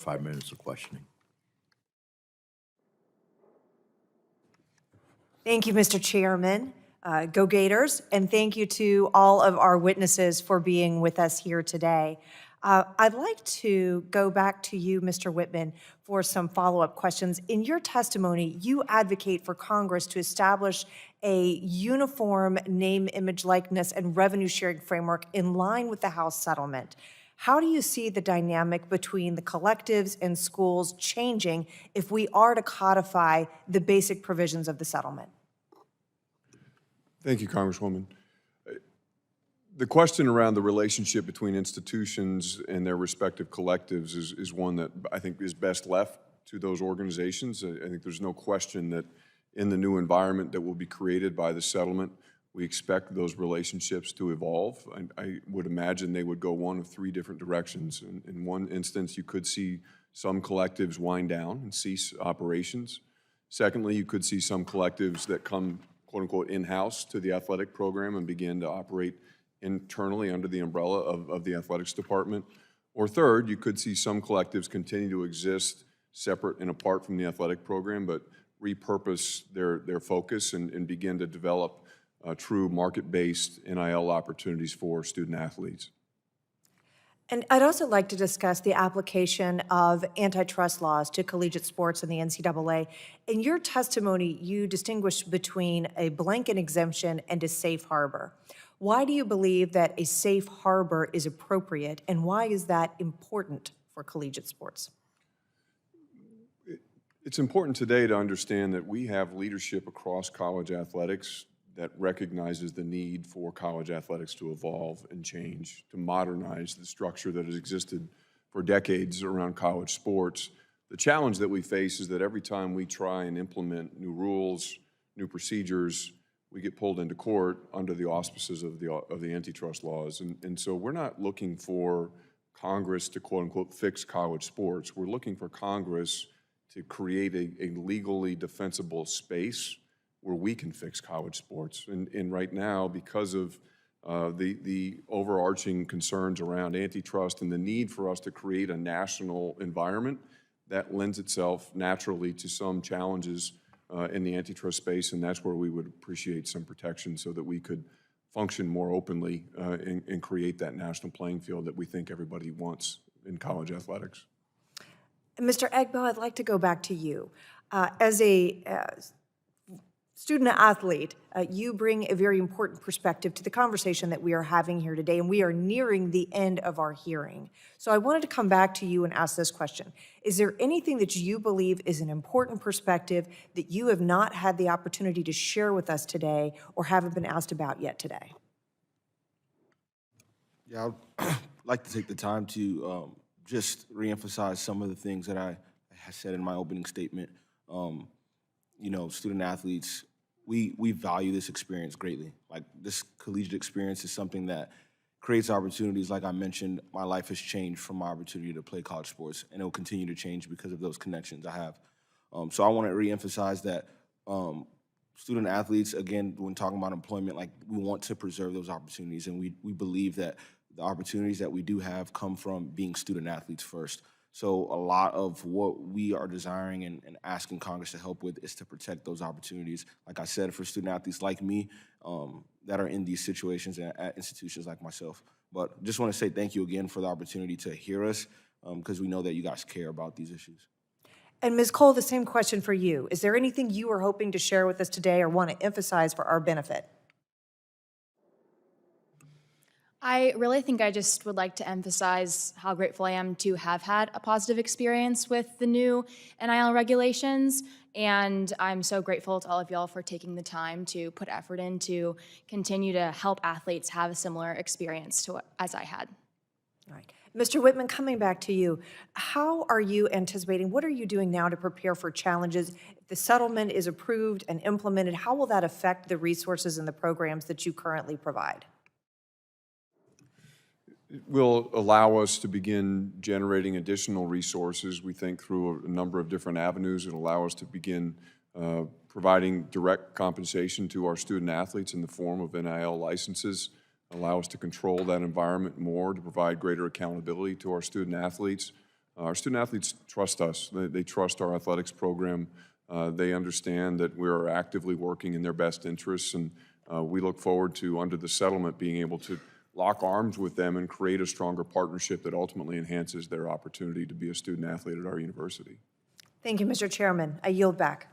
5 minutes of questioning. Thank you, Mr. Chairman. Go Gators, and thank you to all of our witnesses for being with us here today. I'd like to go back to you, Mr. Whitman, for some follow-up questions. In your testimony, you advocate for Congress to establish a uniform name, image, likeness, and revenue-sharing framework in line with the House settlement. How do you see the dynamic between the collectives and schools changing if we are to codify the basic provisions of the settlement? Thank you, Congresswoman. The question around the relationship between institutions and their respective collectives is one that I think is best left to those organizations. I think there's no question that in the new environment that will be created by the settlement, we expect those relationships to evolve. I would imagine they would go one of three different directions. In one instance, you could see some collectives wind down and cease operations. Secondly, you could see some collectives that come, quote unquote, in-house to the athletic program and begin to operate internally under the umbrella of the athletics department. Or third, you could see some collectives continue to exist separate and apart from the athletic program, but repurpose their focus and begin to develop true market-based NIL opportunities for student athletes. And I'd also like to discuss the application of antitrust laws to collegiate sports and the NCAA. In your testimony, you distinguished between a blanket exemption and a safe harbor. Why do you believe that a safe harbor is appropriate, and why is that important for collegiate sports? It's important today to understand that we have leadership across college athletics that recognizes the need for college athletics to evolve and change, to modernize the structure that has existed for decades around college sports. The challenge that we face is that every time we try and implement new rules, new procedures, we get pulled into court under the auspices of the antitrust laws. And so we're not looking for Congress to, quote unquote, fix college sports. We're looking for Congress to create a legally defensible space where we can fix college sports. And right now, because of the overarching concerns around antitrust and the need for us to create a national environment, that lends itself naturally to some challenges in the antitrust space, and that's where we would appreciate some protection so that we could function more openly and create that national playing field that we think everybody wants in college athletics. Mr. Egbo, I'd like to go back to you. As a student athlete, you bring a very important perspective to the conversation that we are having here today, and we are nearing the end of our hearing. So I wanted to come back to you and ask this question. Is there anything that you believe is an important perspective that you have not had the opportunity to share with us today or haven't been asked about yet today? Yeah, I'd like to take the time to just reemphasize some of the things that I said in my opening statement. You know, student athletes, we value this experience greatly. Like, this collegiate experience is something that creates opportunities. Like I mentioned, my life has changed from my opportunity to play college sports, and it will continue to change because of those connections I have. So I want to reemphasize that student athletes, again, when talking about employment, like, we want to preserve those opportunities, and we believe that the opportunities that we do have come from being student athletes first. So a lot of what we are desiring and asking Congress to help with is to protect those opportunities, like I said, for student athletes like me that are in these situations at institutions like myself. But just want to say thank you again for the opportunity to hear us, because we know that you guys care about these issues. And Ms. Cole, the same question for you. Is there anything you are hoping to share with us today or want to emphasize for our benefit? I really think I just would like to emphasize how grateful I am to have had a positive experience with the new NIL regulations, and I'm so grateful to all of y'all for taking the time to put effort in to continue to help athletes have a similar experience to as I had. All right. Mr. Whitman, coming back to you, how are you anticipating, what are you doing now to prepare for challenges? If the settlement is approved and implemented, how will that affect the resources and the programs that you currently provide? It will allow us to begin generating additional resources, we think, through a number of different avenues. It'll allow us to begin providing direct compensation to our student athletes in the form of NIL licenses, allow us to control that environment more, to provide greater accountability to our student athletes. Our student athletes trust us. They trust our athletics program. They understand that we are actively working in their best interests, and we look forward to, under the settlement, being able to lock arms with them and create a stronger partnership that ultimately enhances their opportunity to be a student athlete at our university. Thank you, Mr. Chairman. I yield back.